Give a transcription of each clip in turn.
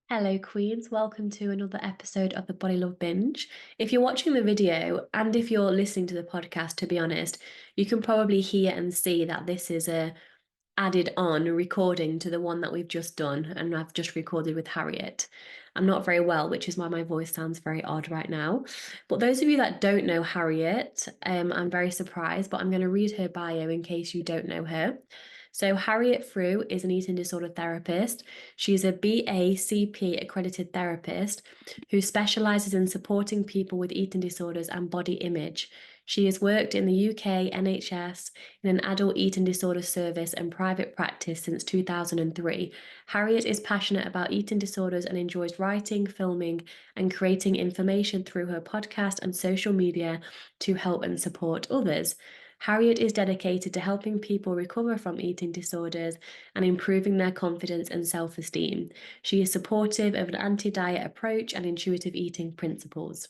Hello, Queens. Welcome to another episode of the Body Love Binge. If you're watching the video and if you're listening to the podcast, to be honest, you can probably hear and see that this is a added on recording to the one that we've just done, and I've just recorded with Harriet. I'm not very well, which is why my voice sounds very odd right now. But those of you that don't know Harriet, I'm very surprised, but I'm going to read her bio in case you don't know her. So Harriet Frew is an eating disorder therapist. She's a BACP accredited therapist who specializes in supporting people with eating disorders and body image. She has worked in the UK NHS in an adult eating disorder service and private practice since 2003. Harriet is passionate about eating disorders and enjoys writing, filming, and creating information through her podcast and social media to help and support others. Harriet is dedicated to helping people recover from eating disorders and improving their confidence and self-esteem. She is supportive of an anti-diet approach and intuitive eating principles.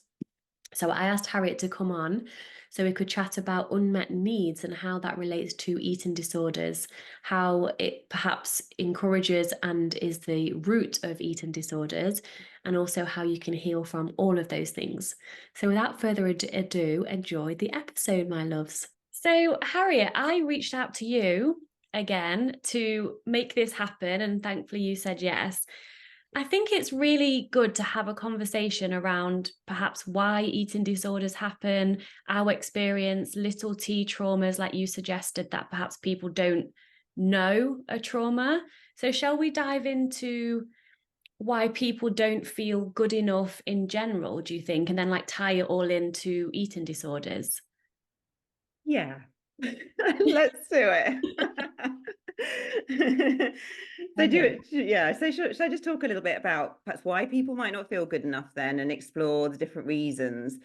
So I asked Harriet to come on so we could chat about unmet needs and how that relates to eating disorders, how it perhaps encourages and is the root of eating disorders, and also how you can heal from all of those things. So without further ado, enjoy the episode, my loves. So Harriet, I reached out to you again to make this happen, and thankfully you said yes. I think it's really good to have a conversation around perhaps why eating disorders happen, our experience, little t traumas, like you suggested, that perhaps people don't know a trauma. So, shall we dive into why people don't feel good enough in general, do you think? And then tie it all into eating disorders? Yeah, let's do it. So do Okay. it, yeah. So should I just talk a little bit about perhaps why people might not feel good enough then and explore the different reasons?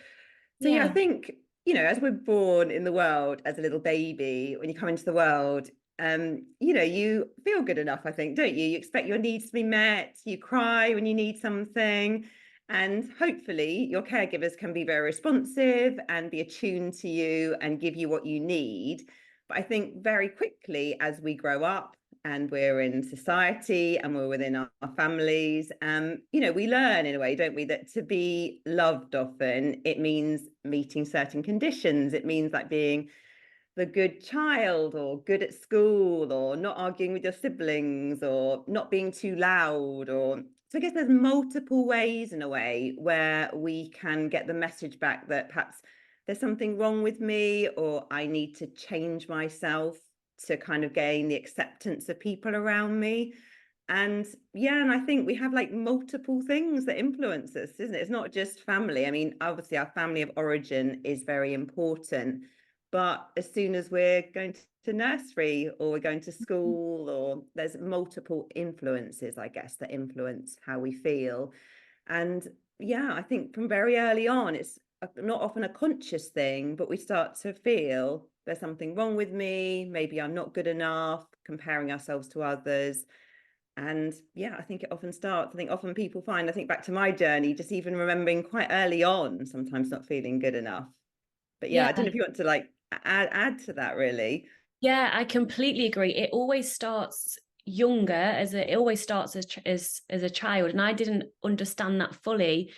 So yeah, I Yeah. think, as we're born in the world as a little baby, when you come into the world, you feel good enough, I think, don't you? You expect your needs to be met, you cry when you need something. And hopefully your caregivers can be very responsive and be attuned to you and give you what you need. But I think very quickly as we grow up and we're in society and we're within our families, we learn in a way, don't we, that to be loved often, it means meeting certain conditions. It means like being the good child or good at school or not arguing with your siblings or not being too loud. Or so I guess there's multiple ways in a way where we can get the message back that perhaps there's something wrong with me or I need to change myself to kind of gain the acceptance of people around me. And yeah, and I think we have like multiple things that influence us, isn't it? It's not just family. I mean, obviously our family of origin is very important, but as soon as we're going to nursery or we're going to school, or there's multiple influences, I guess, that influence how we feel. And yeah, I think from very early on, it's not often a conscious thing, but we start to feel there's something wrong with me. Maybe I'm not good enough, comparing ourselves to others. And yeah, I think it often starts. I think often people find, I think back to my journey, just even remembering quite early on, sometimes not feeling good enough. But yeah, I don't Yeah. know if you want to like add to that really. Yeah, I completely agree. It always starts younger, it always starts as a child, and I didn't understand that fully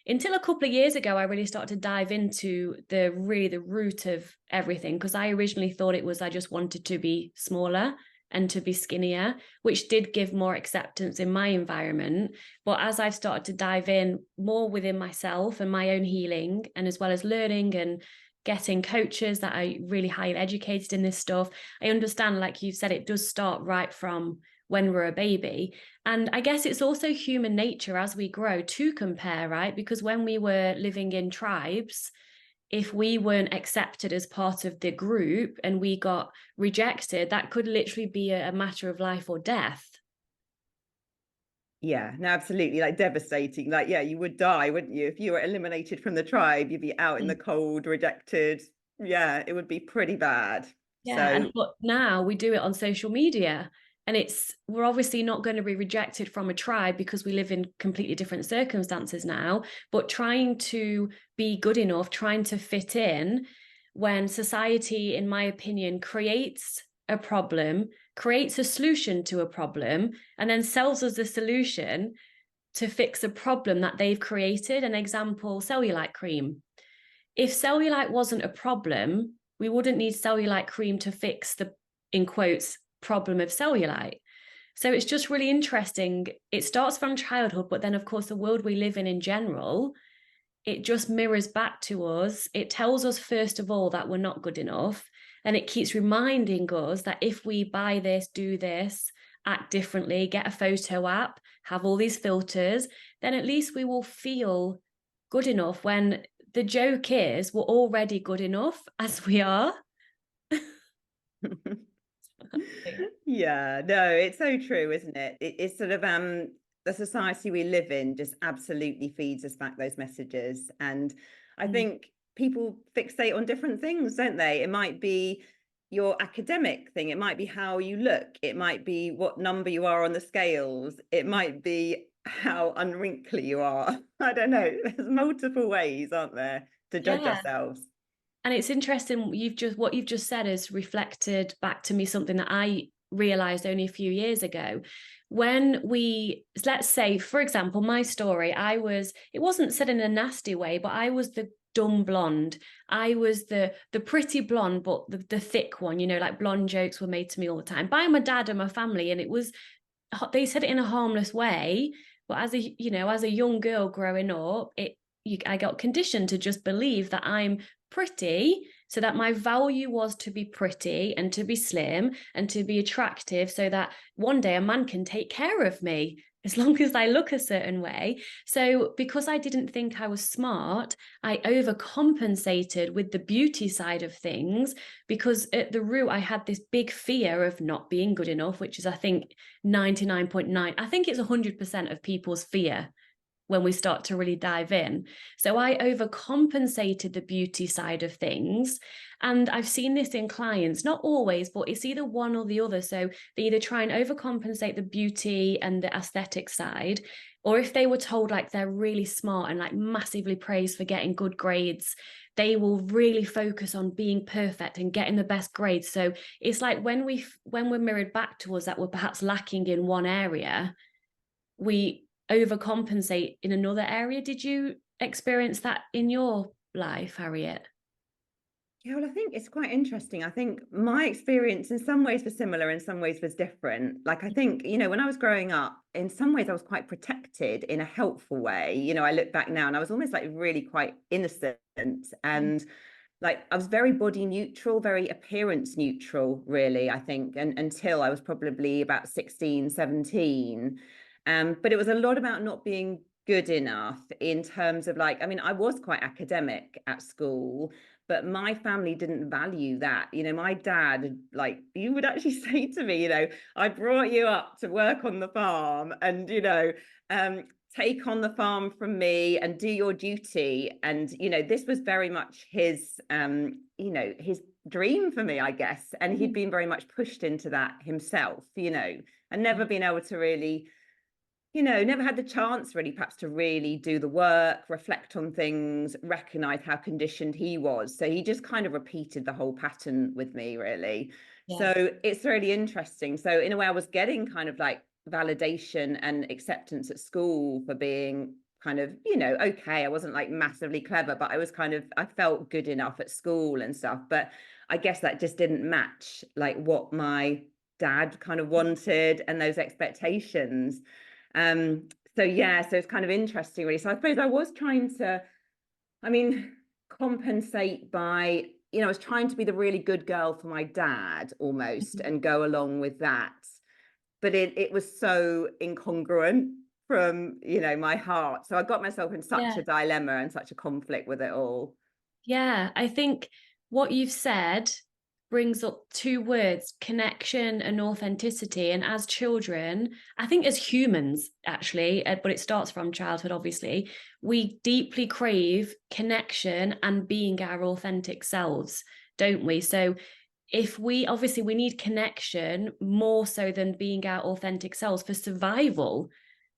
until a couple of years ago. I really started to dive into the root of everything, because I originally thought it was I just wanted to be smaller and to be skinnier, which did give more acceptance in my environment. But as I've started to dive in more within myself and my own healing, and as well as learning and getting coaches that are really highly educated in this stuff, I understand, like you said, it does start right from when we're a baby. And I guess it's also human nature as we grow to compare, right? Because when we were living in tribes, if we weren't accepted as part of the group and we got rejected, that could literally be a matter of life or death. Yeah, no, absolutely. Like devastating. Like, yeah, you would die, wouldn't you? If you were eliminated from the tribe, you'd be out in the cold, rejected. Yeah, it would be pretty bad. Yeah, So and but now we do it on social media, and we're obviously not going to be rejected from a tribe because we live in completely different circumstances now, but trying to be good enough, trying to fit in, when society, in my opinion, creates a problem, creates a solution to a problem, and then sells us the solution to fix a problem that they've created. An example, cellulite cream. If cellulite wasn't a problem, we wouldn't need cellulite cream to fix the, in quotes, problem of cellulite. So it's just really interesting. It starts from childhood, but then, of course, the world we live in general, it just mirrors back to us. It tells us, first of all, that we're not good enough. And it keeps reminding us that if we buy this, do this, act differently, get a photo app, have all these filters, then at least we will feel good enough, when the joke is we're already good enough as we are. Yeah, no, it's so true, isn't it? It's sort of the society we live in just absolutely feeds us back those messages. And I think people fixate on different things, don't they? It might be your academic thing, it might be how you look, it might be what number you are on the scales, it might be how unwrinkly you are. I don't know. There's multiple ways, aren't there, to judge Yeah. ourselves. And it's interesting, what you've just said has reflected back to me something that I realized only a few years ago. When let's say, for example, my story, it wasn't said in a nasty way, but I was the dumb blonde. I was the pretty blonde, but the thick one, like blonde jokes were made to me all the time by my dad and my family. And they said it in a harmless way. But as a young girl growing up, I got conditioned to just believe that I'm pretty, so that my value was to be pretty and to be slim and to be attractive, so that one day a man can take care of me as long as I look a certain way. So because I didn't think I was smart, I overcompensated with the beauty side of things, because at the root I had this big fear of not being good enough, which is, I think, 99.9, I think it's 100% of people's fear when we start to really dive in. So I overcompensated the beauty side of things. And I've seen this in clients, not always, but it's either one or the other. So they either try and overcompensate the beauty and the aesthetic side, or if they were told like they're really smart and like massively praised for getting good grades, they will really focus on being perfect and getting the best grades. So it's like when we're mirrored back to us that we're perhaps lacking in one area, we overcompensate in another area. Did you experience that in your life, Harriet? Yeah, well, I think it's quite interesting. I think my experience in some ways was similar, in some ways was different. Like, I think, when I was growing up, in some ways I was quite protected in a helpful way. I look back now and I was almost like really quite innocent, and like I was very body neutral, very appearance neutral, really, I think, and until I was probably about 16, 17. But it was a lot about not being good enough in terms of like, I mean, I was quite academic at school, but my family didn't value that. My dad, like, you would actually say to me, I brought you up to work on the farm and, take on the farm from me and do your duty. And, this was very much his, his dream for me, I guess. And he'd been very much pushed into that himself, and never been able to really, never had the chance really perhaps to really do the work, reflect on things, recognize how conditioned he was. So he just kind of repeated the whole pattern with me, really. Yeah. So it's really interesting. So in a way, I was getting kind of like validation and acceptance at school for being kind of, okay, I wasn't like massively clever, but I felt good enough at school and stuff. But I guess that just didn't match like what my dad kind of wanted and those expectations. So yeah, so it's kind of interesting, really. So I suppose I was trying to, compensate by, I was trying to be the really good girl for my dad almost and go along with that. But it was so incongruent from, my heart. So I got myself in such Yeah. a dilemma and such a conflict with it all. Yeah, I think what you've said brings up two words: connection and authenticity. And as children, I think as humans, actually, but it starts from childhood, obviously, we deeply crave connection and being our authentic selves, don't we? So if we need connection more so than being our authentic selves for survival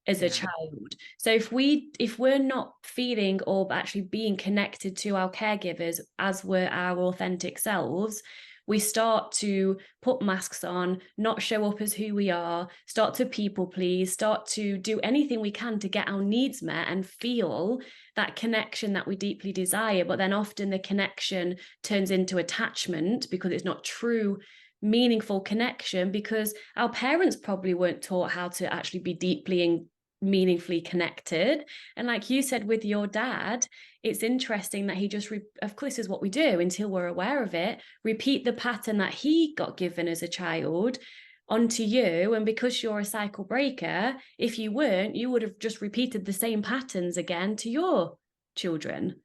as a Yeah. child. So if we're not feeling or actually being connected to our caregivers as we're our authentic selves, we start to put masks on, not show up as who we are, start to people please, start to do anything we can to get our needs met and feel that connection that we deeply desire. But then often the connection turns into attachment because it's not true meaningful connection, because our parents probably weren't taught how to actually be deeply and meaningfully connected. And like you said with your dad, it's interesting that he just of course this is what we do until we're aware of it, repeat the pattern that he got given as a child onto you. And because you're a cycle breaker, if you weren't, you would have just repeated the same patterns again to your children.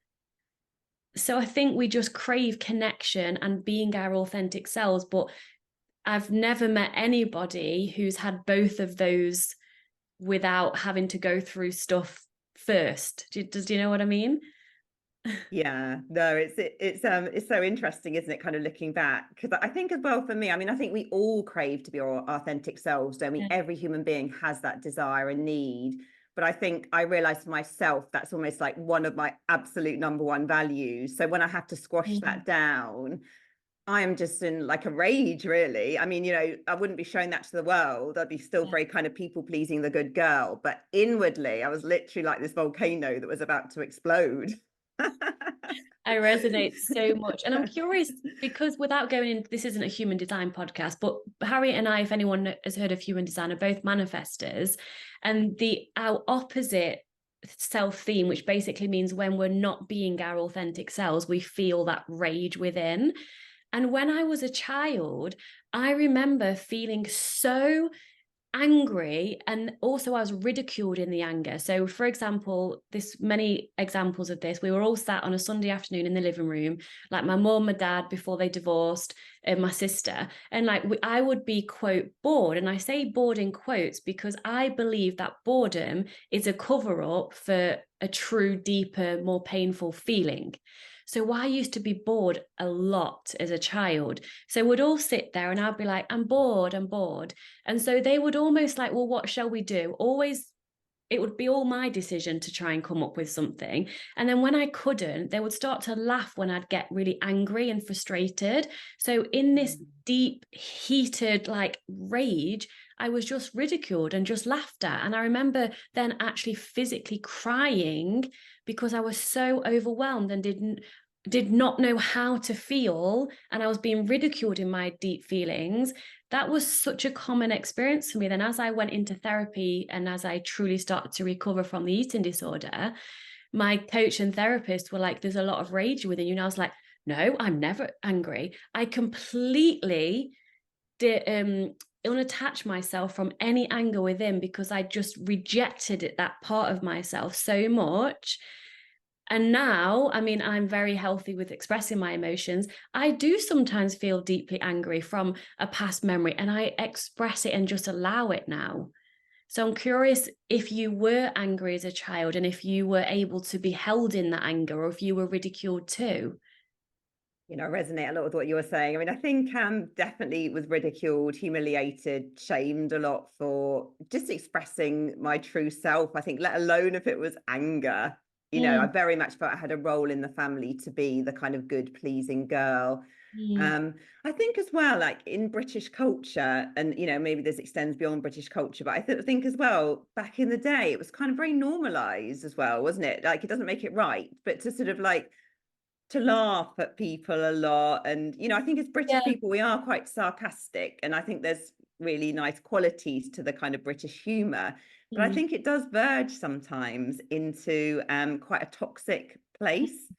So I think we just crave connection and being our authentic selves. But I've never met anybody who's had both of those without having to go through stuff first. Do you know what I mean? Yeah, no, it's so interesting, isn't it? Kind of looking back, because I think as well for me, I mean, I think we all crave to be our authentic selves, don't we? Yeah. Every human being has that desire and need. But I think I realized for myself that's almost like one of my absolute number one values. So when I have to squash that down, I am just in like a rage, really. I mean, I wouldn't be showing that to the world. I'd be still Yeah. very kind of people pleasing, the good girl. But inwardly, I was literally like this volcano that was about to explode. I resonate so much. And I'm curious because without going in, this isn't a human design podcast, but Harriet and I, if anyone has heard of human design, are both manifestors. And our opposite self theme, which basically means when we're not being our authentic selves, we feel that rage within. And when I was a child, I remember feeling so angry, and also I was ridiculed in the anger. So for example, this many examples of this, we were all sat on a Sunday afternoon in the living room, like my mom, my dad before they divorced, and my sister, and like I would be quote bored, and I say bored in quotes because I believe that boredom is a cover up for a true deeper, more painful feeling. So I used to be bored a lot as a child. So we'd all sit there and I'd be like, I'm bored, I'm bored. And so they would almost like, well, what shall we do? Always, it would be all my decision to try and come up with something. And then when I couldn't, they would start to laugh when I'd get really angry and frustrated. So in this deep, heated, like rage, I was just ridiculed and just laughed at. And I remember then actually physically crying because I was so overwhelmed and did not know how to feel, and I was being ridiculed in my deep feelings. That was such a common experience for me. Then as I went into therapy and as I truly started to recover from the eating disorder, my coach and therapist were like, there's a lot of rage within you. And I was like, no, I'm never angry. I completely did unattach myself from any anger within because I just rejected it, that part of myself so much. And now, I mean, I'm very healthy with expressing my emotions. I do sometimes feel deeply angry from a past memory, and I express it and just allow it now. So I'm curious if you were angry as a child and if you were able to be held in that anger, or if you were ridiculed too. I resonate a lot with what you were saying. I mean, I think definitely was ridiculed, humiliated, shamed a lot for just expressing my true self. I think, let alone if it was anger. I Mm, very much felt I had a role in the family to be the kind of good, pleasing girl. mm, I think as well, like in British culture, and maybe this extends beyond British culture, but I think as well, back in the day, it was kind of very normalized as well, wasn't it? Like, it doesn't make it right, but to sort of like to laugh at people a lot. And I think as yeah. British people, we are quite sarcastic, and I think there's really nice qualities to the kind of British humor, but I Mm, think it does verge sometimes into quite a toxic place.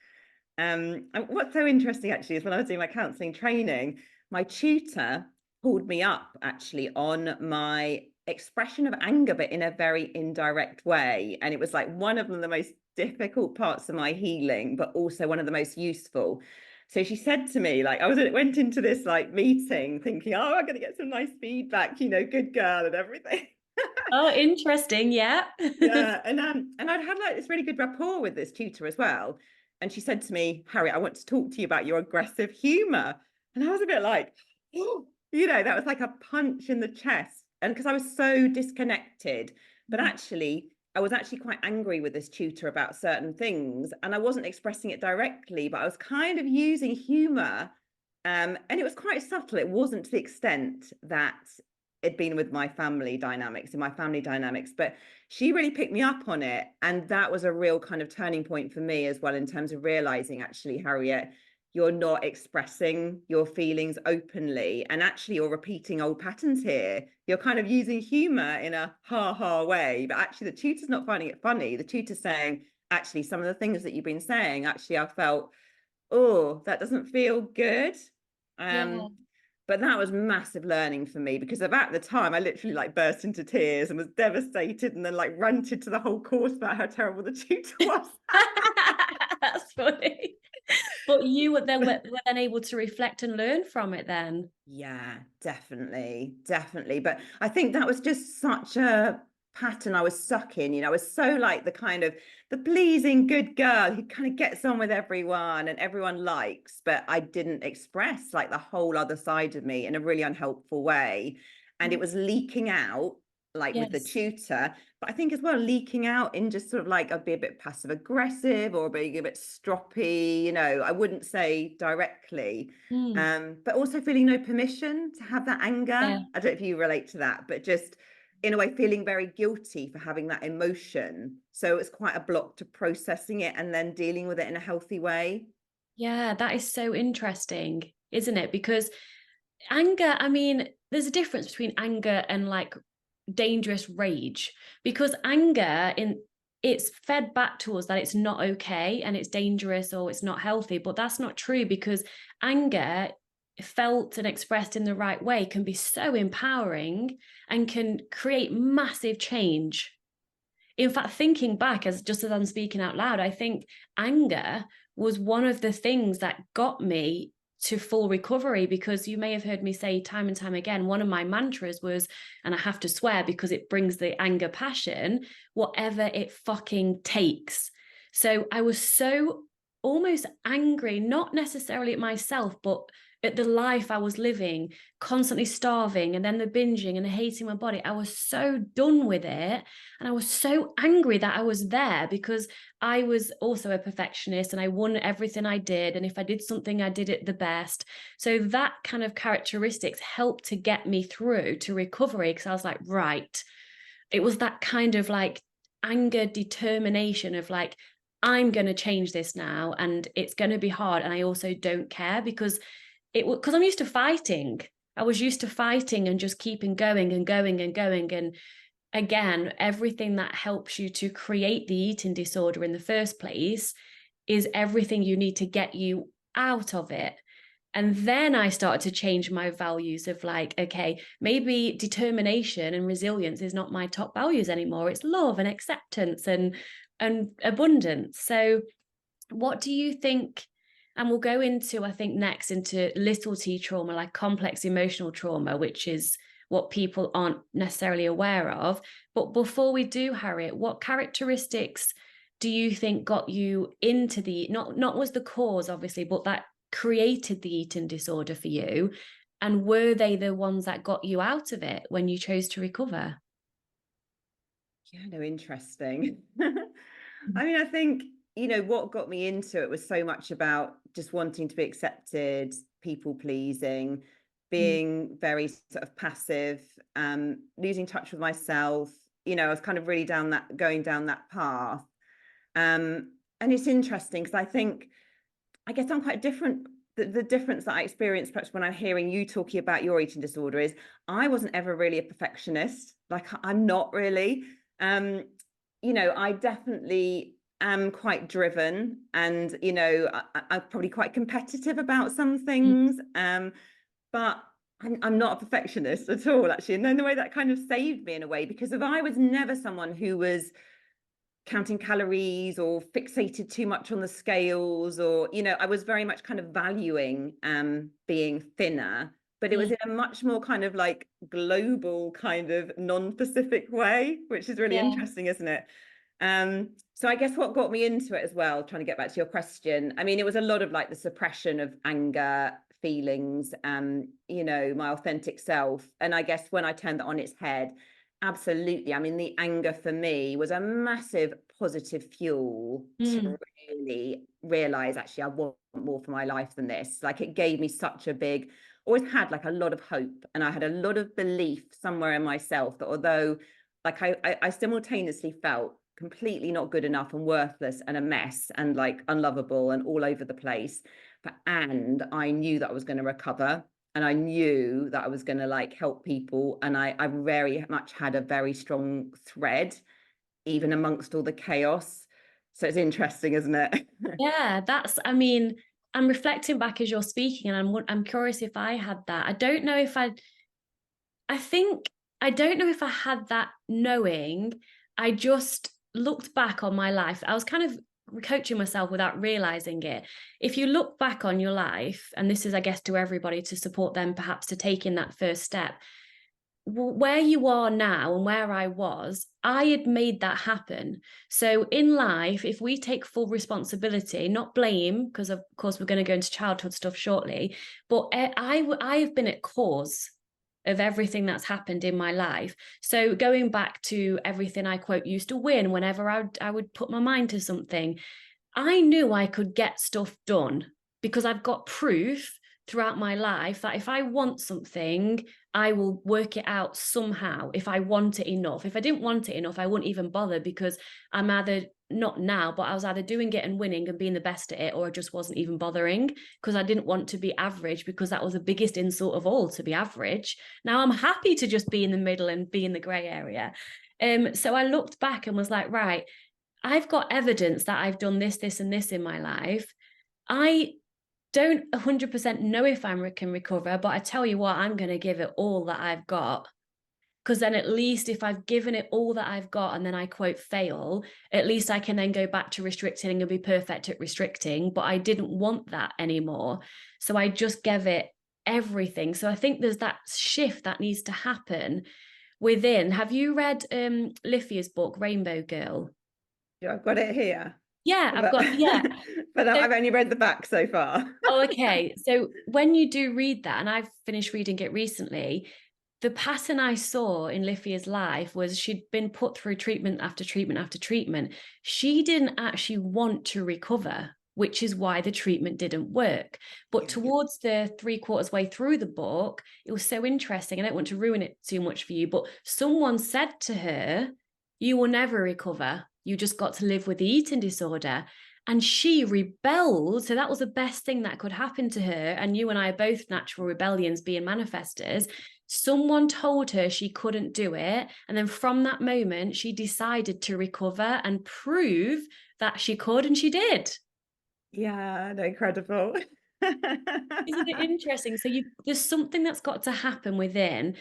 And what's so interesting actually is when I was doing my counselling training, my tutor pulled me up actually on my expression of anger, but in a very indirect way. And it was like one of the most difficult parts of my healing, but also one of the most useful. So she said to me, like, went into this like meeting thinking, oh, I'm going to get some nice feedback, good girl and everything. Oh, interesting. Yeah. Yeah, and I'd had like this really good rapport with this tutor as well. And she said to me, Harriet, I want to talk to you about your aggressive humor. And I was a bit like, oh, that was like a punch in the chest. And because I was so disconnected, but actually, I was actually quite angry with this tutor about certain things. And I wasn't expressing it directly, but I was kind of using humor And it was quite subtle. It wasn't to the extent that it'd been with my family dynamics, but she really picked me up on it. And that was a real kind of turning point for me as well, in terms of realizing, actually, Harriet, you're not expressing your feelings openly. And actually, you're repeating old patterns here. You're kind of using humor in a ha way, but actually, the tutor's not finding it funny. The tutor's saying, actually, some of the things that you've been saying, actually, I felt, oh, that doesn't feel good. Yeah. But that was massive learning for me, because about the time I literally like burst into tears and was devastated, and then like ranted to the whole course about how terrible the tutor was. That's funny. But you were then able to reflect and learn from it then. Yeah, definitely. But I think that was just such a pattern I was stuck in. I was so like the kind of the pleasing good girl who kind of gets on with everyone and everyone likes, but I didn't express like the whole other side of me in a really unhelpful way. And it was leaking out like with the Yes. tutor, but I think as well leaking out in just sort of like I'd be a bit passive aggressive or being a bit stroppy, I wouldn't say directly. Mm. But also feeling no permission to have that anger. Yeah. I don't know if you relate to that, but just in a way feeling very guilty for having that emotion. So it's quite a block to processing it and then dealing with it in a healthy way. Yeah, that is so interesting, isn't it? Because anger, I mean, there's a difference between anger and like dangerous rage, because anger in it's fed back to us that it's not okay and it's dangerous or it's not healthy, but that's not true, because anger felt and expressed in the right way can be so empowering and can create massive change. In fact, thinking back, as I'm speaking out loud, I think anger was one of the things that got me to full recovery, because you may have heard me say time and time again, one of my mantras was, and I have to swear because it brings the anger passion, whatever it fucking takes. So I was so almost angry, not necessarily at myself, but at the life I was living, constantly starving and then the binging and the hating my body. I was so done with it. And I was so angry that I was there, because I was also a perfectionist and I won everything I did. And if I did something, I did it the best. So that kind of characteristics helped to get me through to recovery, because I was like, right. It was that kind of like anger determination of like, I'm going to change this now and it's going to be hard. And I also don't care, because I'm used to fighting. I was used to fighting and just keeping going and going and going. And again, everything that helps you to create the eating disorder in the first place is everything you need to get you out of it. And then I started to change my values of like, okay, maybe determination and resilience is not my top values anymore. It's love and acceptance and abundance. So what do you think? And we'll go into, I think, next into little t trauma, like complex emotional trauma, which is what people aren't necessarily aware of. But before we do, Harriet, what characteristics do you think got you into the, not was the cause, obviously, but that created the eating disorder for you? And were they the ones that got you out of it when you chose to recover? Yeah, no, interesting. I mean, I think, what got me into it was so much about just wanting to be accepted, people pleasing, Mm. being very sort of passive, losing touch with myself. I was kind of really going down that path. And it's interesting because I guess I'm quite different. The difference that I experienced perhaps when I'm hearing you talking about your eating disorder is I wasn't ever really a perfectionist. Like I'm not really. I definitely am quite driven, and I'm probably quite competitive about some Mm. things. But I'm not a perfectionist at all, actually. And then the way that kind of saved me in a way, because if I was never someone who was counting calories or fixated too much on the scales, or I was very much kind of valuing being thinner, but it was Mm. in a much more kind of like global kind of non-specific way, which is really Yeah. interesting, isn't it? So I guess what got me into it as well, trying to get back to your question, I mean, it was a lot of like the suppression of anger feelings, my authentic self. And I guess when I turned that on its head, Absolutely. I mean, the anger for me was a massive positive fuel Mm. to really realize actually I want more for my life than this. Like it gave me such a big, always had like a lot of hope, and I had a lot of belief somewhere in myself that although like I simultaneously felt completely not good enough and worthless and a mess and like unlovable and all over the place, and I knew that I was going to recover, and I knew that I was going to like help people. And I very much had a very strong thread, even amongst all the chaos. So it's interesting, isn't it? Yeah, I mean, I'm reflecting back as you're speaking, and I'm curious if I had that. I think, I don't know if I had that knowing. I just looked back on my life. I was kind of coaching myself without realizing it. If you look back on your life, and this is, I guess, to everybody to support them perhaps to take in that first step, where you are now and where I was, I had made that happen. So in life, if we take full responsibility, not blame, because of course we're going to go into childhood stuff shortly, but I have been at cause of everything that's happened in my life. So going back to everything I quote used to win whenever I would put my mind to something, I knew I could get stuff done because I've got proof throughout my life that if I want something, I will work it out somehow if I want it enough. If I didn't want it enough, I wouldn't even bother because I'm either not now, but I was either doing it and winning and being the best at it, or I just wasn't even bothering because I didn't want to be average because that was the biggest insult of all, to be average. Now I'm happy to just be in the middle and be in the grey area. So I looked back and was like, right, I've got evidence that I've done this, this, and this in my life. I don't 100% know if I can recover, but I tell you what, I'm going to give it all that I've got. Because then at least if I've given it all that I've got and then I quote fail, at least I can then go back to restricting and be perfect at restricting. But I didn't want that anymore. So I just gave it everything. So I think there's that shift that needs to happen within. Have you read Lithia's book, Rainbow Girl? Yeah, I've got it here, Yeah, I've but got, yeah. but So, I've only read the back so far. oh, okay. So when you do read that, and I've finished reading it recently, the pattern I saw in Lithia's life was she'd been put through treatment after treatment after treatment. She didn't actually want to recover, which is why the treatment didn't work. But Yeah. towards the 3/4 way through the book, it was so interesting. I don't want to ruin it too much for you, but someone said to her, "You will never recover. You just got to live with the eating disorder." And she rebelled. So that was the best thing that could happen to her. And you and I are both natural rebellions being manifestors. Someone told her she couldn't do it. And then from that moment, she decided to recover and prove that she could. And she did. Yeah, no, incredible. Isn't it interesting? So there's something that's got to happen within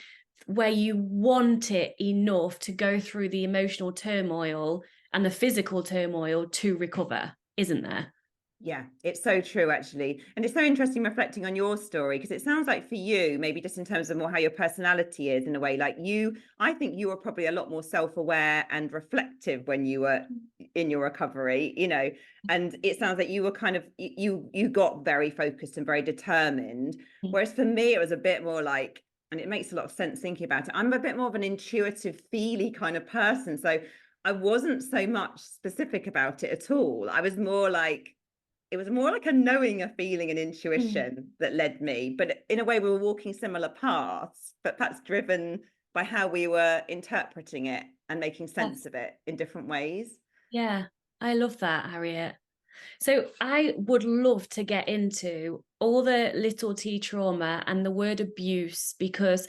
where you want it enough to go through the emotional turmoil and the physical turmoil to recover, isn't there? Yeah, it's so true, actually. And it's so interesting reflecting on your story, because it sounds like for you, maybe just in terms of more how your personality is in a way, like you, I think you were probably a lot more self-aware and reflective when you were in your recovery, and it sounds like you were kind of, you got very focused and very determined. Whereas for me, it was a bit more like, and it makes a lot of sense thinking about it, I'm a bit more of an intuitive, feely kind of person. So I wasn't so much specific about it at all. I was more like, it was more like a knowing, a feeling, an Mm. intuition that led me. But in a way, we were walking similar paths, but perhaps driven by how we were interpreting it and making sense Yes. of it in different ways. Yeah, I love that, Harriet. So I would love to get into all the little T trauma and the word abuse because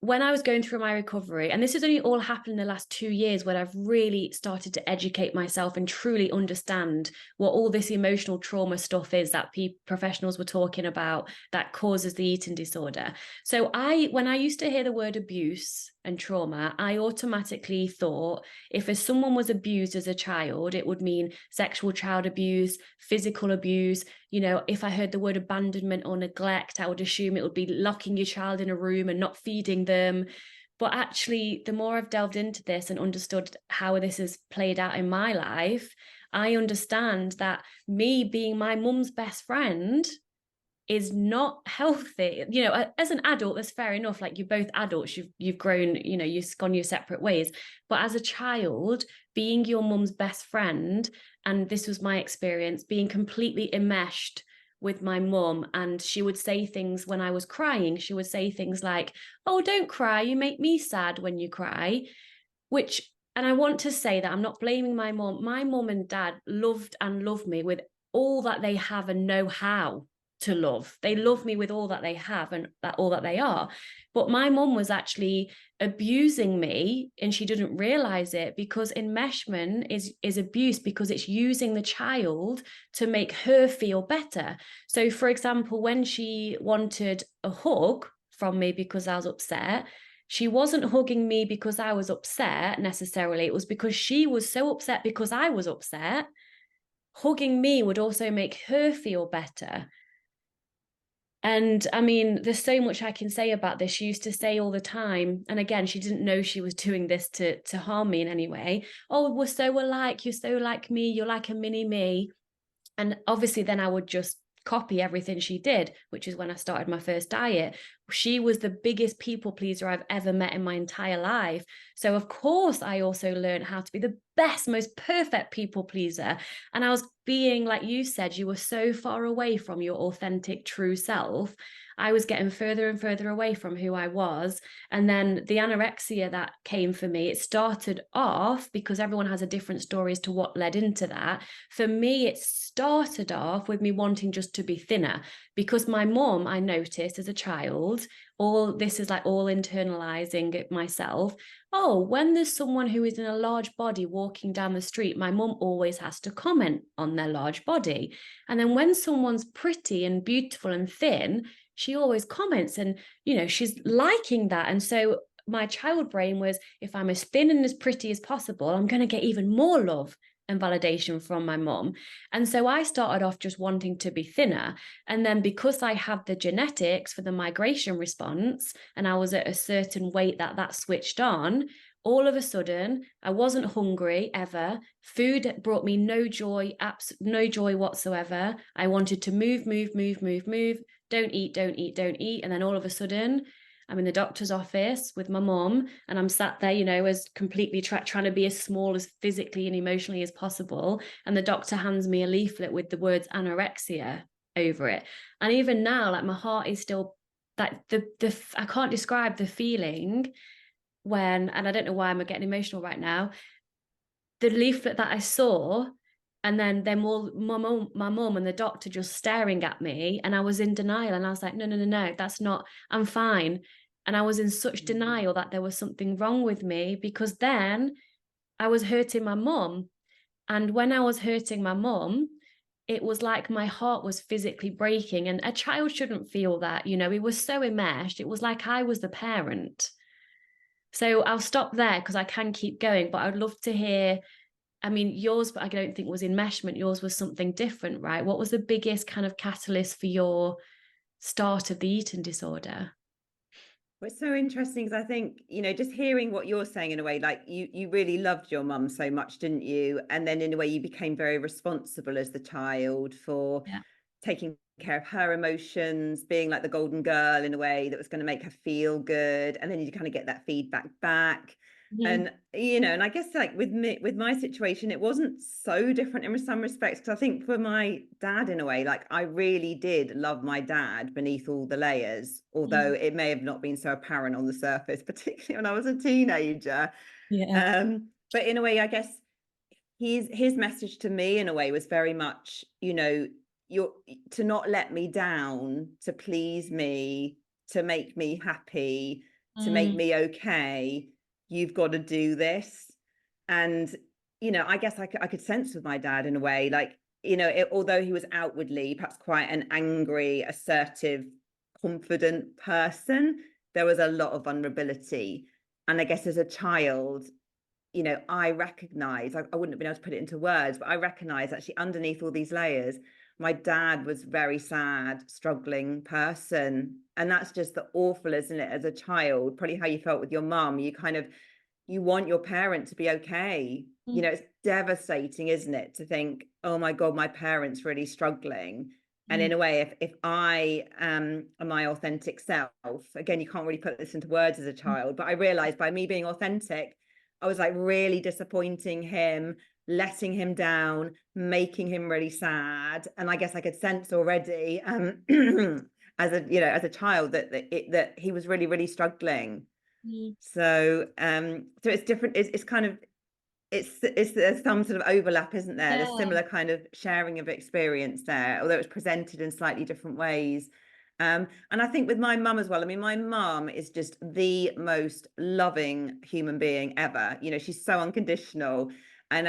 when I was going through my recovery, and this has only all happened in the last 2 years when I've really started to educate myself and truly understand what all this emotional trauma stuff is that professionals were talking about that causes the eating disorder. So when I used to hear the word abuse and trauma, I automatically thought if someone was abused as a child, it would mean sexual child abuse, physical abuse. If I heard the word abandonment or neglect, I would assume it would be locking your child in a room and not feeding them. But actually, the more I've delved into this and understood how this has played out in my life, I understand that me being my mum's best friend is not healthy. You know, as an adult, that's fair enough. Like, you're both adults, you've grown, you know, you've gone your separate ways. But as a child, being your mum's best friend, and this was my experience, being completely enmeshed with my mum, and she would say things when I was crying. She would say things like, "Oh, don't cry, you make me sad when you cry," which, and I want to say that I'm not blaming my mum. My mum and dad loved and love me with all that they have and know how to love. They love me with all that they have and that all that they are. But my mum was actually abusing me, and she didn't realize it, because enmeshment is abuse, because it's using the child to make her feel better. So, for example, when she wanted a hug from me because I was upset, she wasn't hugging me because I was upset necessarily. It was because she was so upset because I was upset. Hugging me would also make her feel better. And I mean, there's so much I can say about this. She used to say all the time, and again, she didn't know she was doing this to harm me in any way. "Oh, we're so alike. You're so like me. You're like a mini me." And obviously, then I would just copy everything she did, which is when I started my first diet. She was the biggest people pleaser I've ever met in my entire life. So, of course, I also learned how to be the best, most perfect people pleaser. And I was being, like you said, you were so far away from your authentic, true self. I was getting further and further away from who I was. And then the anorexia that came for me, it started off, because everyone has a different story as to what led into that. For me, it started off with me wanting just to be thinner, because my mom, I noticed as a child, all this is like all internalizing it myself. Oh, when there's someone who is in a large body walking down the street, my mom always has to comment on their large body. And then when someone's pretty and beautiful and thin, she always comments, and, you know, she's liking that. And so my child brain was, if I'm as thin and as pretty as possible, I'm going to get even more love and validation from my mom. And so I started off just wanting to be thinner. And then, because I had the genetics for the migration response, and I was at a certain weight that switched on, all of a sudden I wasn't hungry ever. Food brought me no joy, no joy whatsoever. I wanted to move, move, move, move, move. Don't eat, don't eat, don't eat. And then all of a sudden, I'm in the doctor's office with my mom, and I'm sat there, you know, as completely trying to be as small as physically and emotionally as possible. And the doctor hands me a leaflet with the words anorexia over it. And even now, like, my heart is still, that the I can't describe the feeling when, and I don't know why I'm getting emotional right now, the leaflet that I saw, and then all my mom and the doctor just staring at me, and I was in denial, and I was like, no, no, no, no, that's not, I'm fine. And I was in such denial that there was something wrong with me, because then I was hurting my mom. And when I was hurting my mom, it was like my heart was physically breaking, and a child shouldn't feel that, you know. It was so enmeshed. It was like I was the parent. So I'll stop there because I can keep going, but I'd love to hear. I mean, yours, I don't think was enmeshment. Yours was something different, right? What was the biggest kind of catalyst for your start of the eating disorder? Well, it's so interesting because I think, just hearing what you're saying, in a way, like you really loved your mum so much, didn't you? And then in a way you became very responsible as the child for Yeah. taking care of her emotions, being like the golden girl in a way that was going to make her feel good. And then you kind of get that feedback back. Mhm. And I guess, like, with me, with my situation, it wasn't so different in some respects, because I think for my dad, in a way, like, I really did love my dad beneath all the layers, although Mm. it may have not been so apparent on the surface, particularly when I was a teenager. Yeah. But in a way, I guess his message to me, in a way, was very much, you're to not let me down, to please me, to make me happy, to make Mm. me okay. You've got to do this. And I guess I could sense with my dad, in a way, like, although he was outwardly perhaps quite an angry, assertive, confident person, there was a lot of vulnerability. And I guess as a child, I recognize, I wouldn't have been able to put it into words, but I recognize actually underneath all these layers, my dad was very sad, struggling person. And that's just the awful, isn't it? As a child, probably how you felt with your mum, you want your parent to be okay. Mm. It's devastating, isn't it? To think, oh my God, my parent's really struggling. And in a way, if I am my authentic self, again, you can't really put this into words as a child, but I realized by me being authentic, I was like really disappointing him, letting him down, making him really sad. And I guess I could sense already as a child that he was really, really struggling. So it's different. It's kind of there's some sort of overlap, isn't there? Yeah. There's similar kind of sharing of experience there, although it's presented in slightly different ways. And I think with my mum as well, I mean, my mum is just the most loving human being ever. She's so unconditional. And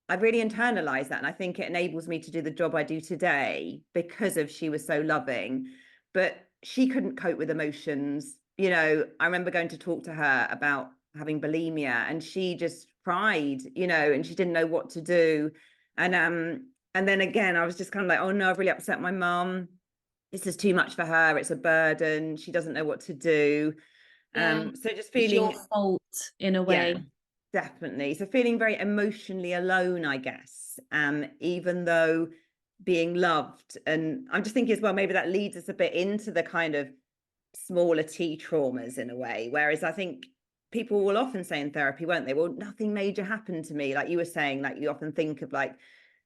I've really internalized that. And I think it enables me to do the job I do today because of she was so loving. But she couldn't cope with emotions. I remember going to talk to her about having bulimia, and she just cried, and she didn't know what to do. And then again, I was just kind of like, oh no, I've really upset my mum. This is too much for her. It's a burden. She doesn't know what to do. Yeah. So just It's your feeling, fault in a yeah, way. definitely. So feeling very emotionally alone, I guess, even though being loved. And I'm just thinking as well, maybe that leads us a bit into the kind of smaller T traumas in a way. Whereas I think people will often say in therapy, won't they? Well, nothing major happened to me. Like you were saying, like you often think of like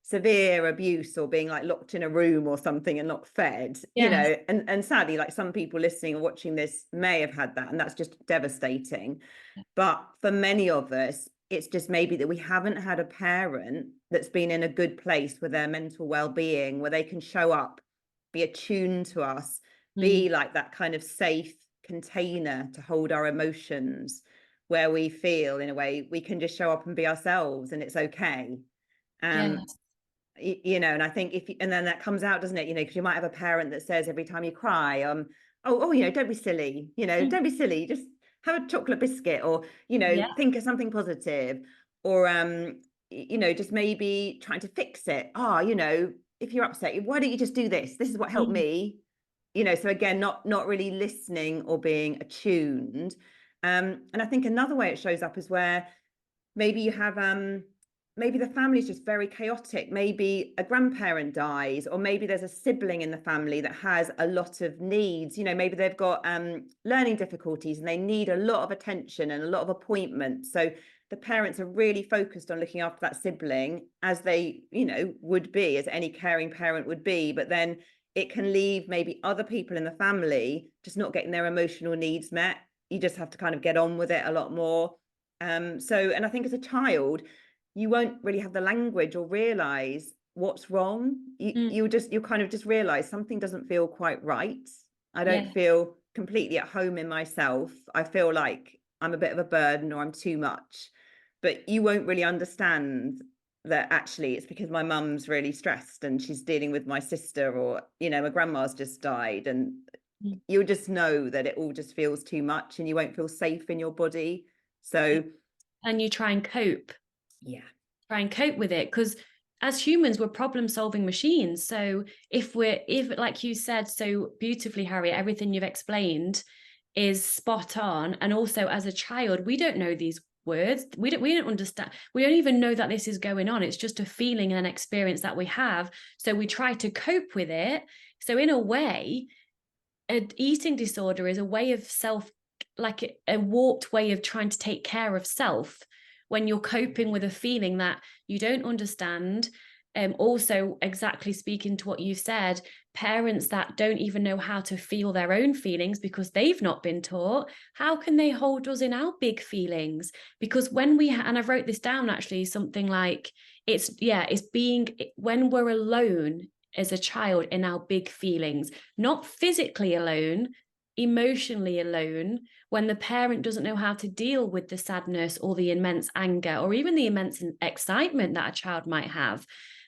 severe abuse or being like locked in a room or something and not fed, Yes. and sadly, like some people listening or watching this may have had that, and that's just devastating. But for many of us, it's just maybe that we haven't had a parent that's been in a good place with their mental well-being, where they can show up, be attuned to us, be like that kind of safe container to hold our emotions, where we feel in a way we can just show up and be ourselves and it's okay. um Yes. and I think and then that comes out, doesn't it? Because you might have a parent that says every time you cry, don't be silly, don't be silly, just have a chocolate biscuit, or Yeah. think of something positive, or just maybe trying to fix it. If you're upset, why don't you just do this? This is what helped me. So again, not really listening or being attuned. And I think another way it shows up is where maybe you have maybe the family is just very chaotic. Maybe a grandparent dies, or maybe there's a sibling in the family that has a lot of needs. Maybe they've got learning difficulties and they need a lot of attention and a lot of appointments. So the parents are really focused on looking after that sibling, as they would be, as any caring parent would be. But then it can leave maybe other people in the family just not getting their emotional needs met. You just have to kind of get on with it a lot more. And I think as a child, you won't really have the language or realize what's wrong. You'll kind of just realize something doesn't feel quite right. I don't Yeah. feel completely at home in myself. I feel like I'm a bit of a burden or I'm too much. But you won't really understand that actually it's because my mum's really stressed and she's dealing with my sister, or my grandma's just died, and you'll just know that it all just feels too much and you won't feel safe in your body. So And you try and cope. yeah. Try and cope with it, because as humans, we're problem-solving machines. So if like you said so beautifully, Harriet, everything you've explained is spot on. And also as a child, we don't know these words. We don't understand. We don't even know that this is going on. It's just a feeling and an experience that we have. So we try to cope with it. So in a way, an eating disorder is a way of like a warped way of trying to take care of self, when you're coping with a feeling that you don't understand. Also, exactly speaking to what you said, parents that don't even know how to feel their own feelings because they've not been taught, how can they hold us in our big feelings? Because when and I wrote this down actually, something like it's being, when we're alone as a child in our big feelings, not physically alone, emotionally alone, when the parent doesn't know how to deal with the sadness or the immense anger or even the immense excitement that a child might have,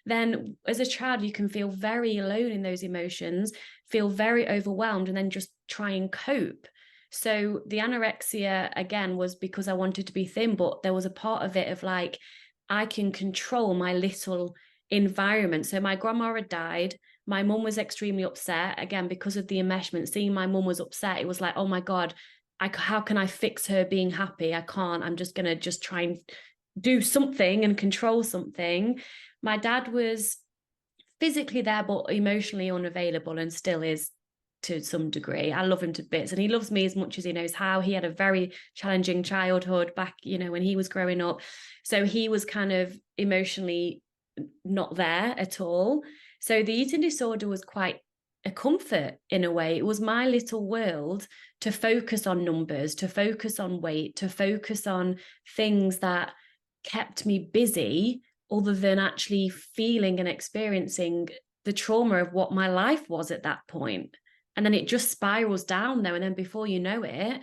then as a child you can feel very alone in those emotions, feel very overwhelmed, and then just try and cope. So the anorexia again was because I wanted to be thin, but there was a part of it of like, I can control my little environment. So my grandma had died. My mum was extremely upset, again, because of the enmeshment. Seeing my mum was upset, it was like, oh my God, how can I fix her being happy? I can't. I'm just going to try and do something and control something. My dad was physically there, but emotionally unavailable, and still is to some degree. I love him to bits, and he loves me as much as he knows how. He had a very challenging childhood back, when he was growing up. So he was kind of emotionally not there at all. So the eating disorder was quite a comfort in a way. It was my little world to focus on numbers, to focus on weight, to focus on things that kept me busy, other than actually feeling and experiencing the trauma of what my life was at that point. And then it just spirals down there. And then before you know it,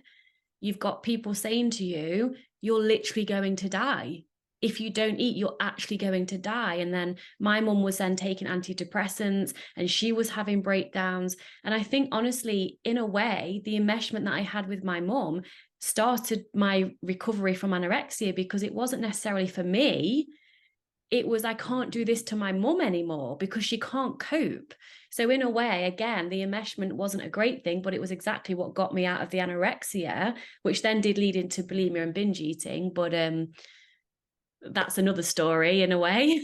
you've got people saying to you, you're literally going to die. If you don't eat, you're actually going to die. And then my mum was then taking antidepressants and she was having breakdowns. And I think, honestly, in a way, the enmeshment that I had with my mum started my recovery from anorexia, because it wasn't necessarily for me. It was, I can't do this to my mum anymore because she can't cope. So in a way, again, the enmeshment wasn't a great thing, but it was exactly what got me out of the anorexia, which then did lead into bulimia and binge eating. But that's another story in a way.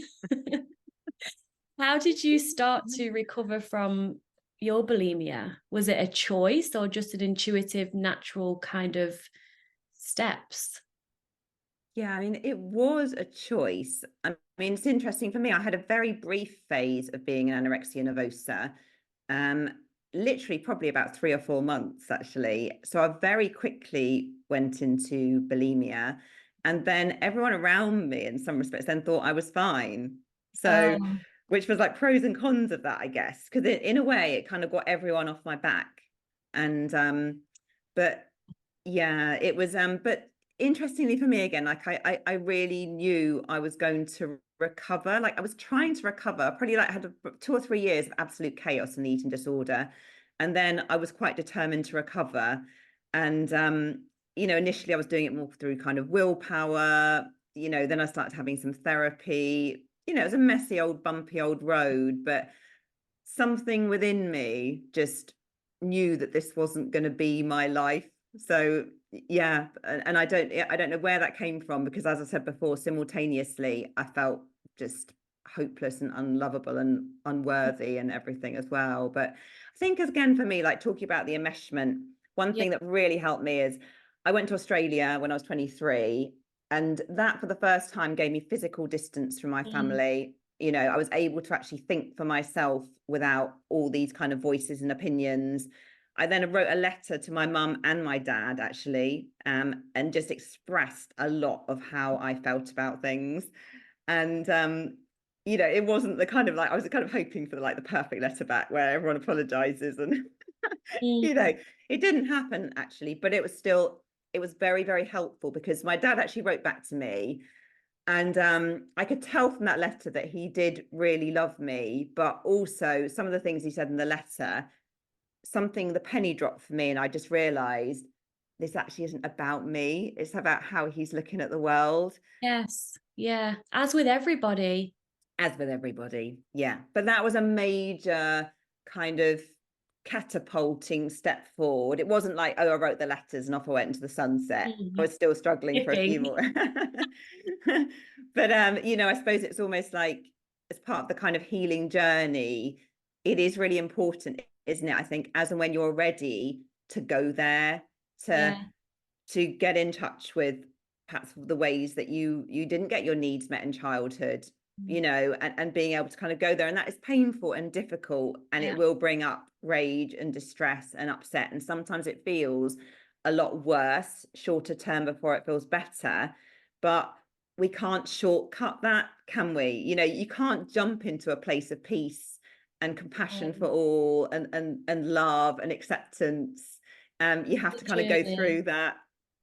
How did you start to recover from your bulimia? Was it a choice or just an intuitive, natural kind of steps? Yeah, I mean, it was a choice. I mean, it's interesting for me. I had a very brief phase of being an anorexia nervosa, um, literally probably about 3 or 4 months, actually. So I very quickly went into bulimia. And then everyone around me, in some respects, then thought I was fine. So, Oh, which was like pros and cons of that, I guess, because in a way, it kind of got everyone off my back. And, but yeah, it was, but interestingly for me again, like I really knew I was going to recover. Like I was trying to recover, probably like had 2 or 3 years of absolute chaos and eating disorder. And then I was quite determined to recover. And initially I was doing it more through kind of willpower, then I started having some therapy. It was a messy old bumpy old road, but something within me just knew that this wasn't going to be my life. So yeah, and I don't know where that came from, because as I said before, simultaneously I felt just hopeless and unlovable and unworthy and everything as well. But I think, again, for me, like talking about the enmeshment, one yeah. thing that really helped me is I went to Australia when I was 23, and that for the first time gave me physical distance from my Mm. family. I was able to actually think for myself without all these kind of voices and opinions. I then wrote a letter to my mum and my dad, actually, and just expressed a lot of how I felt about things. And it wasn't the kind of, like, I was kind of hoping for the perfect letter back where everyone apologizes, and Mm. it didn't happen, actually, but it was very, very helpful, because my dad actually wrote back to me. And I could tell from that letter that he did really love me, but also some of the things he said in the letter, the penny dropped for me, and I just realized this actually isn't about me. It's about how he's looking at the world. Yes. Yeah. As with everybody. As with everybody, yeah. But that was a major kind of catapulting step forward. It wasn't like, oh, I wrote the letters and off I went into the sunset. I Mm. was still struggling for a few Tipping. more. But I suppose it's almost like, as part of the kind of healing journey, it is really important, isn't it? I think, as and when you're ready to go there, to Yeah. get in touch with perhaps the ways that you didn't get your needs met in childhood, and being able to kind of go there. And that is painful and difficult, and it Yeah. will bring up rage and distress and upset, and sometimes it feels a lot worse shorter term before it feels better. But we can't shortcut that, can we? You can't jump into a place of peace and compassion for all, and love and acceptance. You have The to kind of go journey. through that.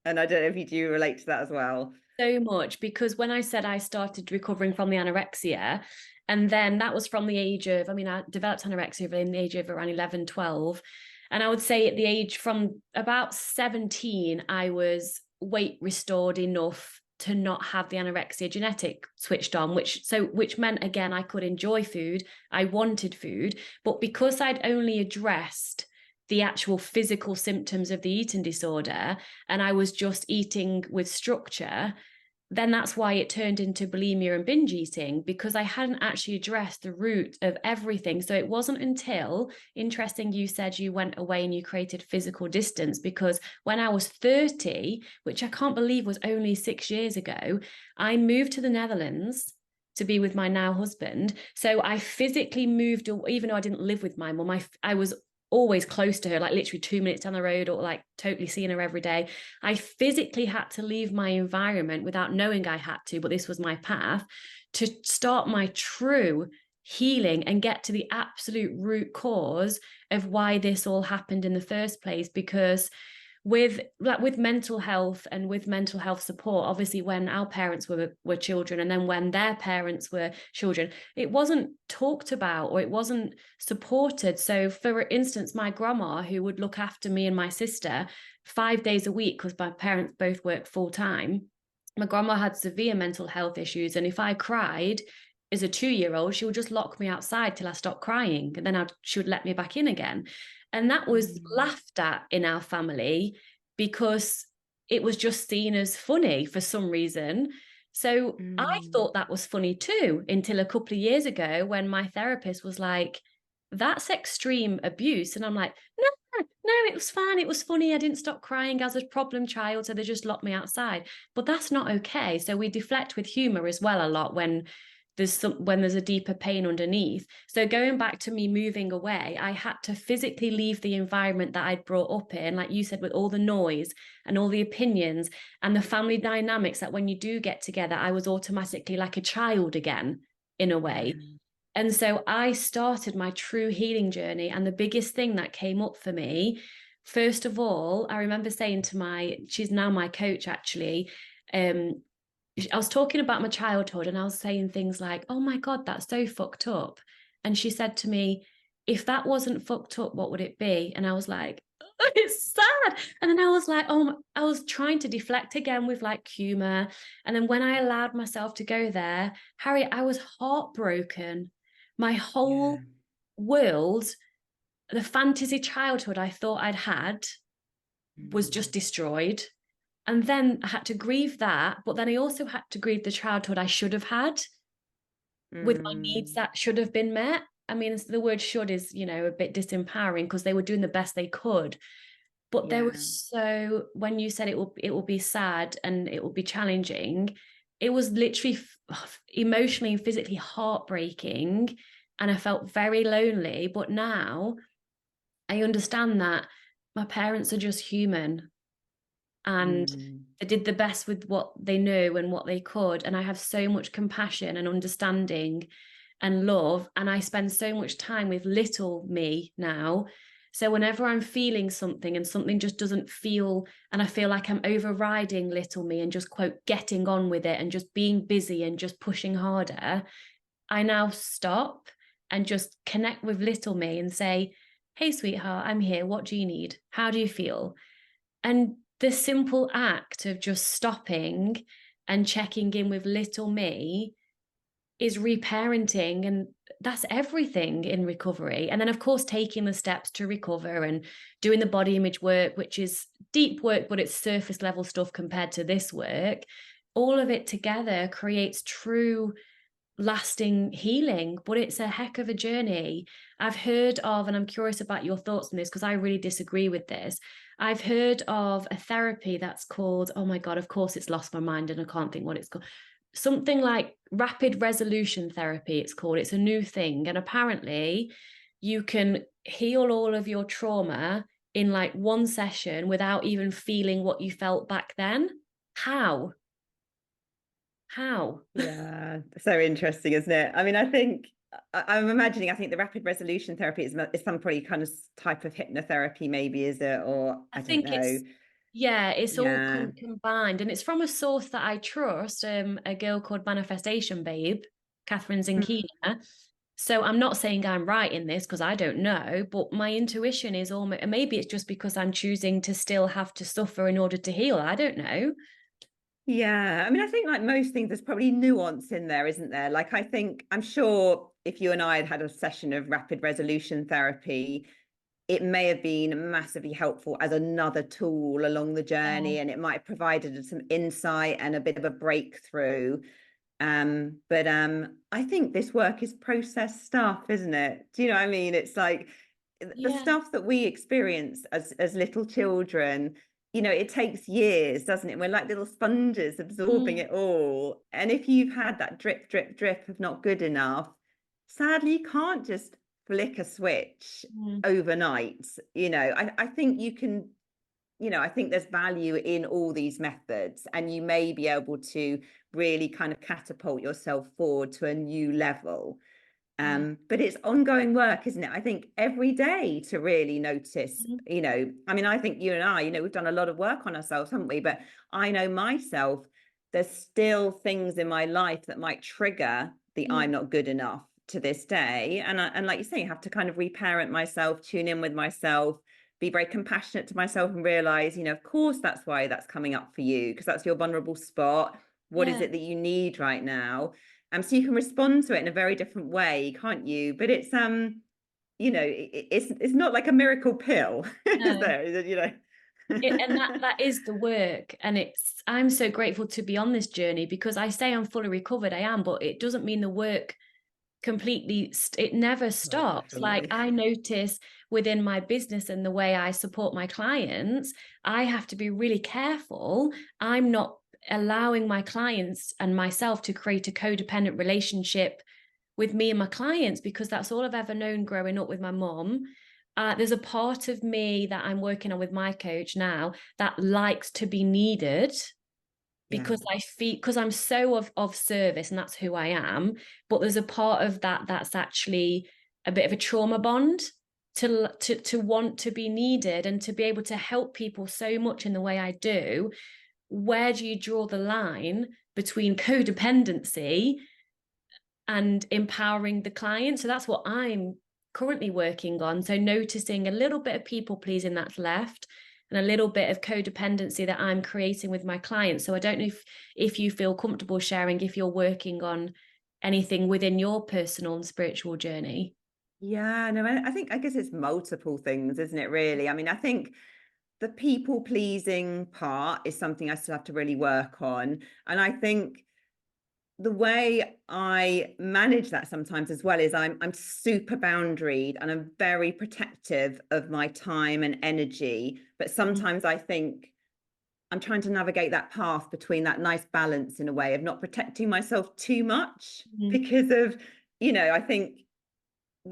And I don't know if you do relate to that as well. So much, because when I said I started recovering from the anorexia, and then that was from the age of, I mean, I developed anorexia in the age of around 11, 12. And I would say at the age from about 17, I was weight restored enough to not have the anorexia genetic switched on, which meant, again, I could enjoy food. I wanted food, but because I'd only addressed the actual physical symptoms of the eating disorder, and I was just eating with structure, then that's why it turned into bulimia and binge eating, because I hadn't actually addressed the root of everything. So it wasn't until, interesting, you said you went away and you created physical distance, because when I was 30, which I can't believe was only 6 years ago, I moved to the Netherlands to be with my now husband. So I physically moved, even though I didn't live with my mum, I was always close to her, like literally 2 minutes down the road, or like totally seeing her every day. I physically had to leave my environment without knowing I had to, but this was my path to start my true healing and get to the absolute root cause of why this all happened in the first place. Because with mental health and with mental health support, obviously when our parents were children, and then when their parents were children, it wasn't talked about or it wasn't supported. So for instance, my grandma, who would look after me and my sister 5 days a week, because my parents both worked full time, my grandma had severe mental health issues, and if I cried as a 2-year-old, she would just lock me outside till I stopped crying, and then she would let me back in again. And that was laughed at in our family because it was just seen as funny for some reason. So I thought that was funny too, until a couple of years ago when my therapist was like, that's extreme abuse. And I'm like, no, it was fine. It was funny. I didn't stop crying as a problem child. So they just locked me outside. But that's not okay. So we deflect with humor as well a lot when there's a deeper pain underneath. So going back to me moving away, I had to physically leave the environment that I'd brought up in, like you said, with all the noise and all the opinions and the family dynamics, that when you do get together, I was automatically like a child again, in a way. And so I started my true healing journey. And the biggest thing that came up for me, first of all, I remember saying to she's now my coach actually, I was talking about my childhood and I was saying things like, oh my God, that's so fucked up. And she said to me, if that wasn't fucked up, what would it be? And I was like, oh, it's sad. And then I was like, I was trying to deflect again with like humor. And then when I allowed myself to go there, Harriet, I was heartbroken. My whole world, the fantasy childhood I thought I'd had, was just destroyed. And then I had to grieve that, but then I also had to grieve the childhood I should have had with my needs that should have been met. I mean, the word should is, a bit disempowering because they were doing the best they could. But there was when you said it will be sad and it will be challenging, it was literally emotionally and physically heartbreaking. And I felt very lonely. But now I understand that my parents are just human. And they did the best with what they knew and what they could. And I have so much compassion and understanding and love. And I spend so much time with little me now. So whenever I'm feeling something and something just doesn't feel, and I feel like I'm overriding little me and just quote, getting on with it and just being busy and just pushing harder, I now stop and just connect with little me and say, hey, sweetheart, I'm here. What do you need? How do you feel? And the simple act of just stopping and checking in with little me is reparenting. And that's everything in recovery. And then, of course, taking the steps to recover and doing the body image work, which is deep work, but it's surface level stuff compared to this work. All of it together creates true lasting healing, but it's a heck of a journey. I've heard of, and I'm curious about your thoughts on this because I really disagree with this. I've heard of a therapy that's called, oh my God, of course it's lost my mind and I can't think what it's called. Something like rapid resolution therapy, it's called. It's a new thing. And apparently you can heal all of your trauma in like one session without even feeling what you felt back then. How? Yeah, so interesting, isn't it? I mean, I think I'm imagining, I think the rapid resolution therapy is some probably kind of type of hypnotherapy, maybe, is it? Or I don't think know. it's all combined, and it's from a source that I trust, a girl called Manifestation Babe, Catherine Zinkina. So I'm not saying I'm right in this because I don't know, but my intuition is almost, and maybe it's just because I'm choosing to still have to suffer in order to heal. I don't know. Yeah, I mean, I think like most things, there's probably nuance in there, isn't there? Like, I'm sure if you and I had had a session of rapid resolution therapy, it may have been massively helpful as another tool along the Yeah. journey, and it might have provided some insight and a bit of a breakthrough. But I think this work is process stuff, isn't it? Do you know what I mean? It's like the Yeah. stuff that we experience as little children, you know, it takes years, doesn't it? We're like little sponges absorbing Mm. it all. And if you've had that drip, drip, drip of not good enough, sadly, you can't just flick a switch Mm. overnight. You know, I think you can, you know, I think there's value in all these methods, and you may be able to really kind of catapult yourself forward to a new level. Yeah. But it's ongoing work, isn't it? I think every day to really notice, Mhm. you know, I mean, I think you and I, you know, we've done a lot of work on ourselves, haven't we? But I know myself, there's still things in my life that might trigger the Mm. I'm not good enough to this day. And like you say, you have to kind of reparent myself, tune in with myself, be very compassionate to myself, and realize, you know, of course, that's why that's coming up for you, because that's your vulnerable spot. What is Yeah. it that you need right now? So you can respond to it in a very different way, can't you? But it's you know, it's not like a miracle pill, is No. there? You know. And that is the work, and I'm so grateful to be on this journey, because I say I'm fully recovered, I am, but it doesn't mean the work completely it never Oh, stops. Like, definitely. I notice within my business and the way I support my clients, I have to be really careful I'm not allowing my clients and myself to create a codependent relationship with me and my clients, because that's all I've ever known growing up with my mom. There's a part of me that I'm working on with my coach now that likes to be needed, Yeah. because I feel, because I'm so of service and that's who I am. But there's a part of that that's actually a bit of a trauma bond, to want to be needed and to be able to help people so much in the way I do. Where do you draw the line between codependency and empowering the client? So that's what I'm currently working on. So noticing a little bit of people pleasing that's left, and a little bit of codependency that I'm creating with my clients. So I don't know if you feel comfortable sharing if you're working on anything within your personal and spiritual journey. Yeah, no, I think, I guess it's multiple things, isn't it, really? I mean, I think the people pleasing part is something I still have to really work on. And I think the way I manage that sometimes as well is I'm super boundaried, and I'm very protective of my time and energy. But Mhm. sometimes I think I'm trying to navigate that path between that nice balance, in a way, of not protecting myself too much, Mhm. because of, you know, I think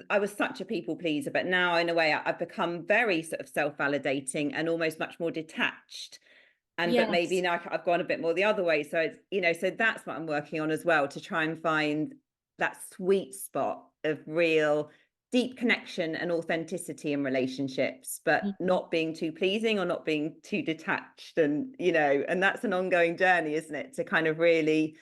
I was such a people pleaser, but now in a way I've become very sort of self-validating and almost much more detached. And but maybe Yes. now I've gone a bit more the other way. So it's, you know, so that's what I'm working on as well, to try and find that sweet spot of real deep connection and authenticity in relationships, but Mhm. not being too pleasing or not being too detached. And, you know, and that's an ongoing journey, isn't it? To kind of really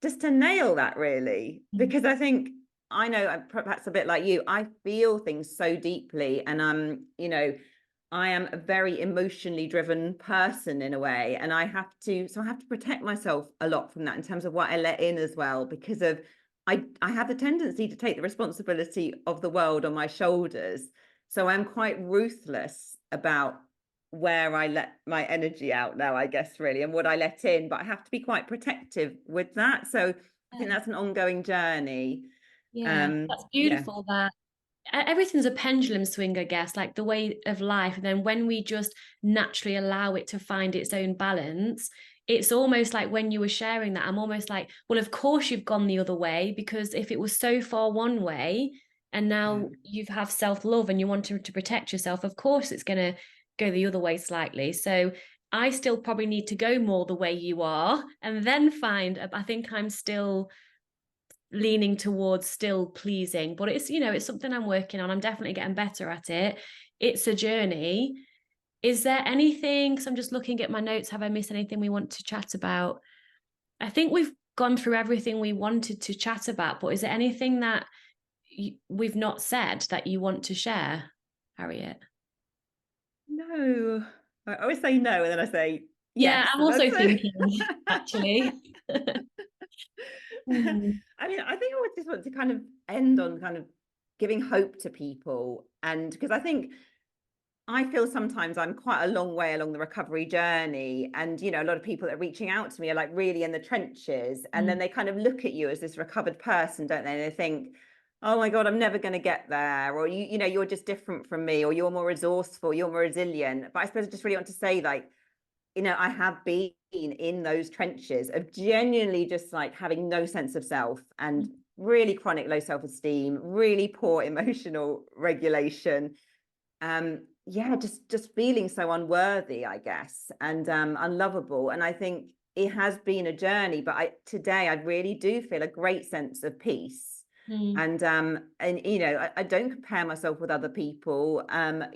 just to nail that, really. Mhm. Because I think, I know I'm perhaps a bit like you, I feel things so deeply, and you know, I am a very emotionally driven person in a way, and I have to protect myself a lot from that, in terms of what I let in as well, because of I have the tendency to take the responsibility of the world on my shoulders. So I'm quite ruthless about where I let my energy out now, I guess, really, and what I let in. But I have to be quite protective with that. So I think Yeah. that's an ongoing journey. Yeah, that's Yeah. beautiful that everything's a pendulum swing, I guess, like the way of life. And then when we just naturally allow it to find its own balance, it's almost like when you were sharing that, I'm almost like, well, of course you've gone the other way, because if it was so far one way and Yeah. now you have self-love and you want to protect yourself, of course it's going to go the other way slightly. So I still probably need to go more the way you are, and then find, I think I'm still leaning towards still pleasing, but it's, it's something I'm working on. I'm definitely getting better at it. It's a journey. Is there anything, because I'm just looking at my notes, have I missed anything we want to chat about? I think we've gone through everything we wanted to chat about, but is there anything that we've not said that you want to share, Harriet? No, I always say no, and then I say Yeah, yes. I'm And that's also it. thinking, actually. Hmm. I mean, I think I would just want to kind of end on kind of giving hope to people. And because I feel sometimes I'm quite a long way along the recovery journey. And, you know, a lot of people that are reaching out to me are like really in the trenches. And then they kind of look at you as this recovered person, don't they? And they think, oh my God, I'm never going to get there. Or, you know, you're just different from me, or you're more resourceful, you're more resilient. But I suppose I just really want to say, like, you know, I have been in those trenches of genuinely just like having no sense of self and really chronic low self-esteem, really poor emotional regulation. Yeah, just feeling so unworthy, I guess, and unlovable. And I think it has been a journey, but today I really do feel a great sense of peace. And you know, I don't compare myself with other people.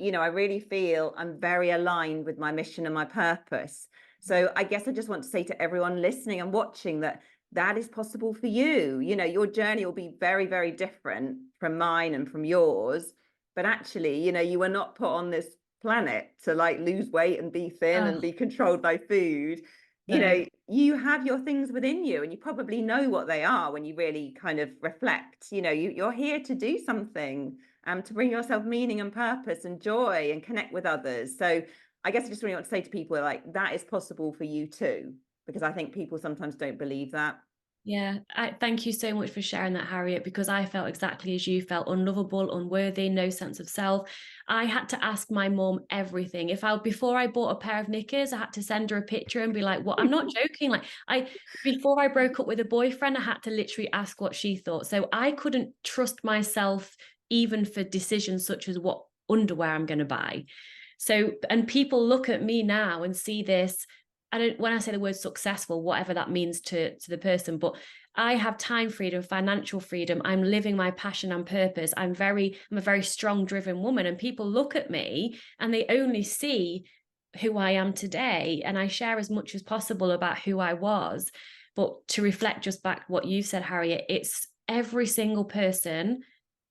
You know, I really feel I'm very aligned with my mission and my purpose. So I guess I just want to say to everyone listening and watching that that is possible for you. You know, your journey will be very, very different from mine and from yours. But actually, you know, you were not put on this planet to like lose weight and be thin and be controlled by food. You know, you have your things within you, and you probably know what they are when you really kind of reflect. You know, you're here to do something, to bring yourself meaning and purpose and joy and connect with others. So I guess I just really want to say to people, like, that is possible for you too, because I think people sometimes don't believe that. Yeah, I thank you so much for sharing that, Harriet, because I felt exactly as you felt, unlovable, unworthy, no sense of self. I had to ask my mum everything. Before I bought a pair of knickers, I had to send her a picture and be like, "What?" I'm not joking. Like before I broke up with a boyfriend, I had to literally ask what she thought. So I couldn't trust myself even for decisions such as what underwear I'm going to buy. So, and people look at me now and see this. When I say the word successful, whatever that means to the person, but I have time freedom, financial freedom. I'm living my passion and purpose. I'm a very strong, driven woman. And people look at me and they only see who I am today. And I share as much as possible about who I was. But to reflect just back what you said, Harriet, it's every single person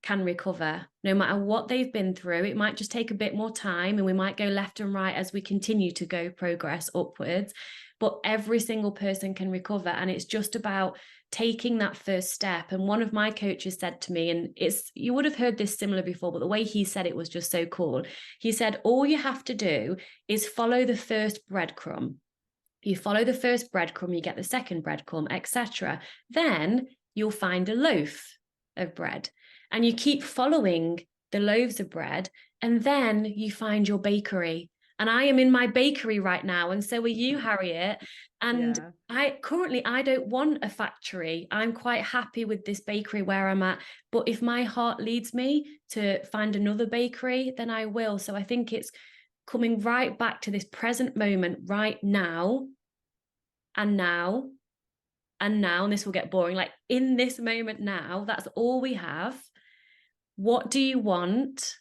can recover no matter what they've been through. It might just take a bit more time and we might go left and right as we continue to go progress upwards, but every single person can recover. And it's just about taking that first step. And one of my coaches said to me, and you would have heard this similar before, but the way he said it was just so cool. He said, all you have to do is follow the first breadcrumb. You follow the first breadcrumb, you get the second breadcrumb, etc. Then you'll find a loaf of bread. And you keep following the loaves of bread, and then you find your bakery. And I am in my bakery right now, and so are you, Harriet. And Yeah. I don't want a factory. I'm quite happy with this bakery where I'm at. But if my heart leads me to find another bakery, then I will. So I think it's coming right back to this present moment right now and now and now, and this will get boring, like in this moment now, that's all we have. What do you want?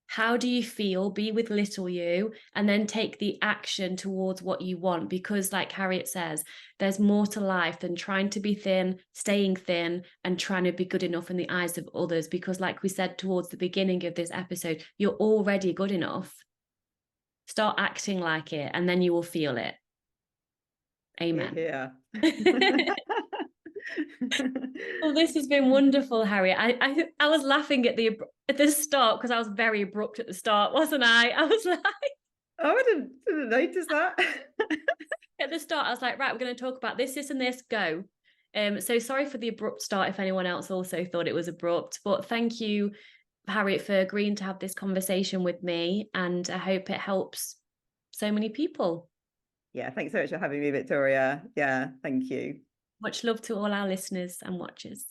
How do you feel? Be with little you, and then take the action towards what you want. Because like Harriet says, there's more to life than trying to be thin, staying thin, and trying to be good enough in the eyes of others. Because like we said towards the beginning of this episode, you're already good enough. Start acting like it, and then you will feel it. Amen. Yeah. Well, this has been wonderful, Harriet. I was laughing at the start because I was very abrupt at the start, wasn't I? I was like, Oh, I didn't notice that. at the start, I was like, right, we're going to talk about this, and this, go. So sorry for the abrupt start if anyone else also thought it was abrupt, but thank you, Harriet, for agreeing to have this conversation with me, and I hope it helps so many people. Yeah, thanks so much for having me, Victoria. Yeah, thank you. Much love to all our listeners and watchers.